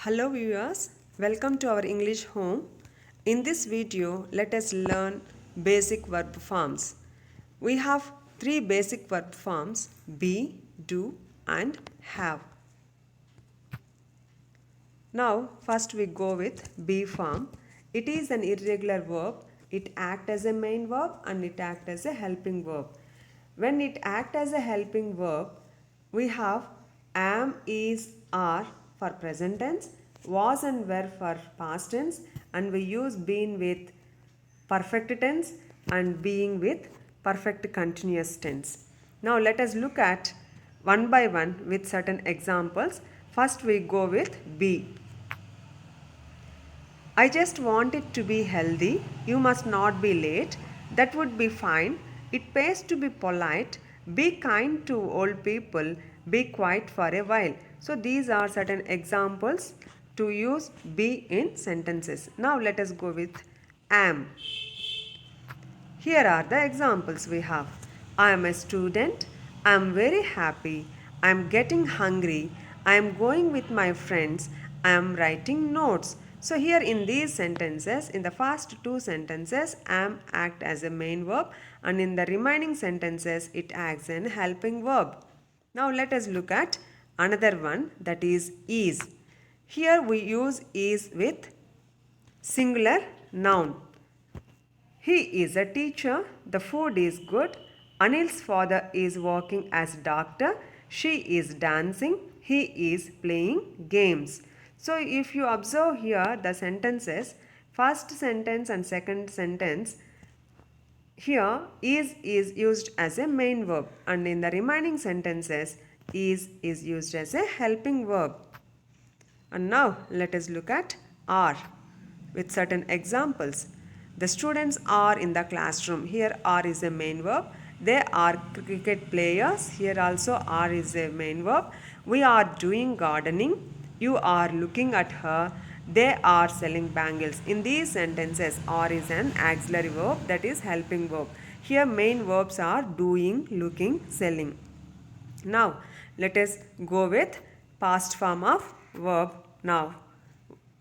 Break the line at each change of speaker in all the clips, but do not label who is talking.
Hello viewers, welcome to our English home. In this video, let us learn basic verb forms. We have three basic verb forms: be, do and have. Now, first we go with be form. It is an irregular verb. It acts as a main verb and it acts as a helping verb. When it acts as a helping verb, we have am, is, are for present tense, was and were for past tense, and we use been with perfect tense and being with perfect continuous tense. Now let us look at one by one with certain examples. First we go with be. I just want it to be healthy. You must not be late. That would be fine. It pays to be polite. Be kind to old people. Be quiet for a while. So these are certain examples to use be in sentences. Now let us go with am. Here are the examples we have. I am a student. I am very happy. I am getting hungry. I am going with my friends. I am writing notes. So here in these sentences, in the first two sentences, am act as a main verb, and in the remaining sentences, it acts as a helping verb. Now let us look at another one, that is. Here we use is with singular noun. He is a teacher. The food is good. Anil's father is working as doctor. She is dancing. He is playing games. So if you observe here the sentences, first sentence and second sentence, here is used as a main verb, and in the remaining sentences is used as a helping verb. And now let us look at are with certain examples. The students are in the classroom. Here are is a main verb. They are cricket players. Here also are is a main verb. We are doing gardening. You are looking at her. They are selling bangles. In these sentences, are is an auxiliary verb, that is helping verb. Here main verbs are doing, looking, selling. Now let us go with past form of verb now.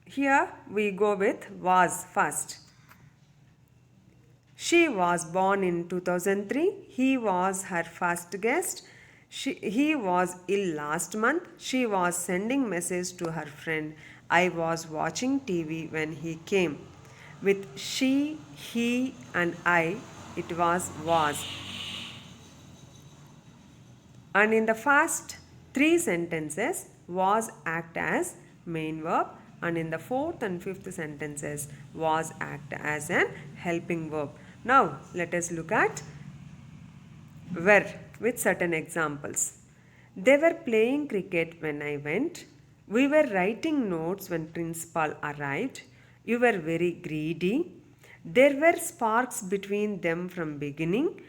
Here we go with was first. She was born in 2003. He was her first guest. He was ill last month. She was sending message to her friend. I was watching TV when he came. With she, he and I, it was. And in the first three sentences, was act as main verb, and in the fourth and fifth sentences, was act as an helping verb. Now let us look at were with certain examples. They were playing cricket when I went. We were writing notes when principal arrived. You were very greedy. There were sparks between them from beginning.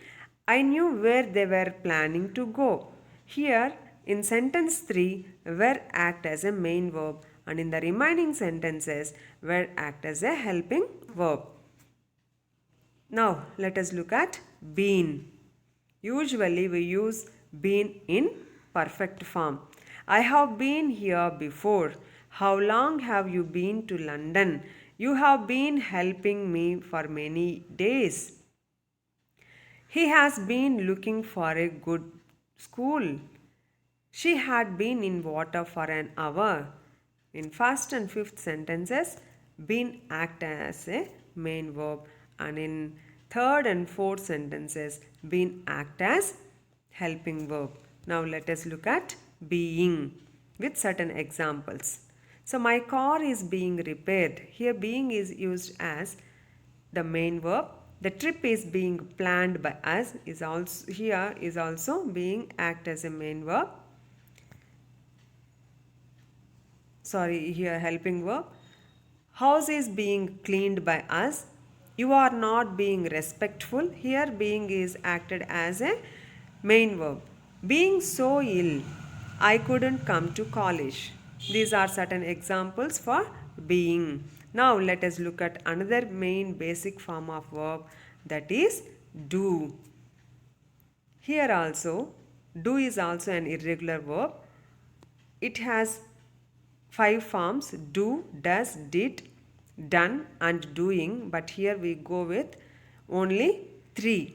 I knew where they were planning to go. Here in sentence 3, were act as a main verb, and in the remaining sentences, were act as a helping verb. Now let us look at been. Usually we use been in perfect form. I have been here before. How long have you been to London? You have been helping me for many days. He has been looking for a good school. She had been in water for an hour. In first and fifth sentences, been act as a main verb, and in third and fourth sentences, been act as helping verb. Now let us look at being with certain examples. So my car is being repaired. Here being is used as the main verb. The trip is being planned by us is also here is also being act as a main verb. Sorry, here helping verb. House is being cleaned by us. You are not being respectful. Here being is acted as a main verb. Being so ill, I couldn't come to college. These are certain examples for being. Now let us look at another main basic form of verb, that is do. Here also, do is also an irregular verb. It has 5 forms: do, does, did, done and doing, but here we go with only 3: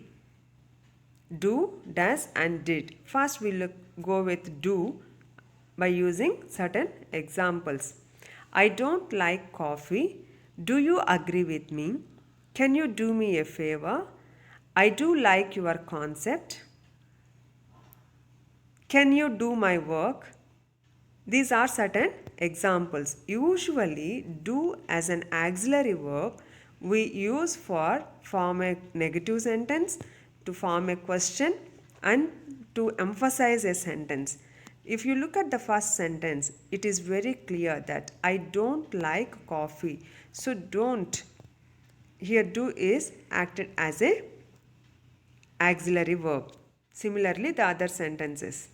do, does and did. First we go with do by using certain examples. I don't like coffee. Do you agree with me? Can you do me a favor? I do like your concept. Can you do my work? These are certain examples. Usually, do as an auxiliary verb we use for form a negative sentence, to form a question, and to emphasize a sentence. If you look at the first sentence, it is very clear that I don't like coffee. So don't. Here do is acted as a auxiliary verb. Similarly, the other sentences.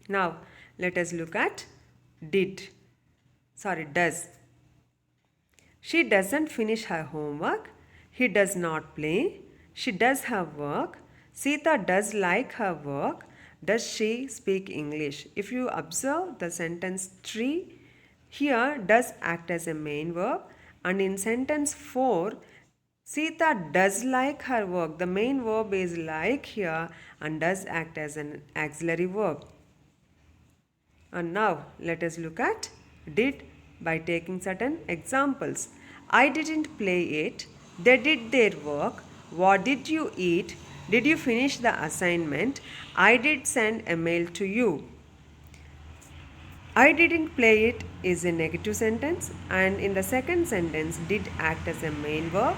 Now, let us look at does. She doesn't finish her homework. He does not play. She does her work. Sita does like her work. Does she speak English? If you observe the sentence 3, here does act as a main verb, and in sentence 4, Sita does like her work. The main verb is like here and does act as an auxiliary verb. And now let us look at did by taking certain examples. I didn't play it. They did their work. What did you eat? Did you finish the assignment? I did send a mail to you. I didn't play it is a negative sentence, and in the second sentence did act as a main verb,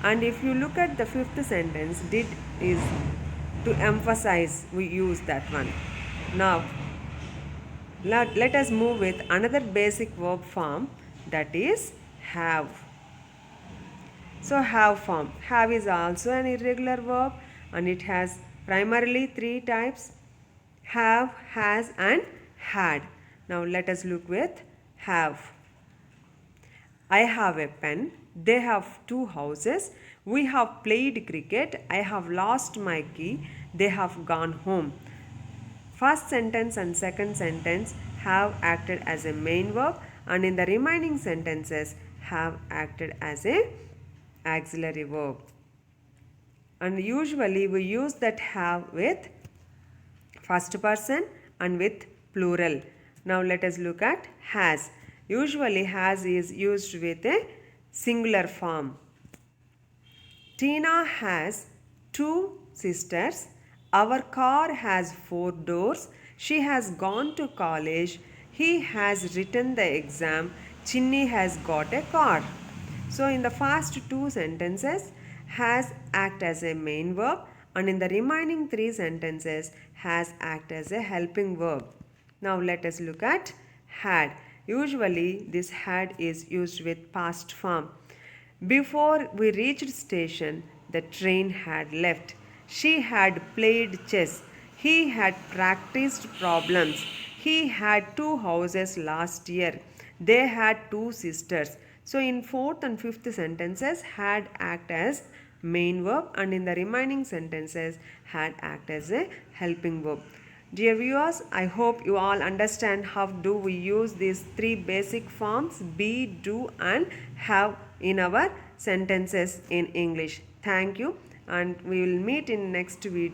and if you look at the fifth sentence, did is to emphasize, we use that one. Now let us move with another basic verb form, that is have. So have form. Have is also an irregular verb and it has primarily 3 types: have, has and had. Now let us look with have. I have a pen. They have 2 houses. We have played cricket. I have lost my key. They have gone home. First sentence and second sentence have acted as a main verb, and in the remaining sentences have acted as a auxiliary verb. And usually we use that have with first person and with plural. Now let us look at has. Usually has is used with a singular form. Tina has 2 sisters. Our car has 4 doors. She has gone to college. He has written the exam. Chinny has got a car. So in the first 2 sentences, has act as a main verb, and in the remaining 3 sentences, has act as a helping verb. Now let us look at had. Usually this had is used with past form. Before we reached station, the train had left. She had played chess. He had practiced problems. He had 2 houses last year. They had 2 sisters. So in 4th and 5th sentences, had act as main verb, and in the remaining sentences, had act as a helping verb. Dear viewers, I hope you all understand how do we use these 3 basic forms, be, do and have in our sentences in English. Thank you, and we will meet in next video.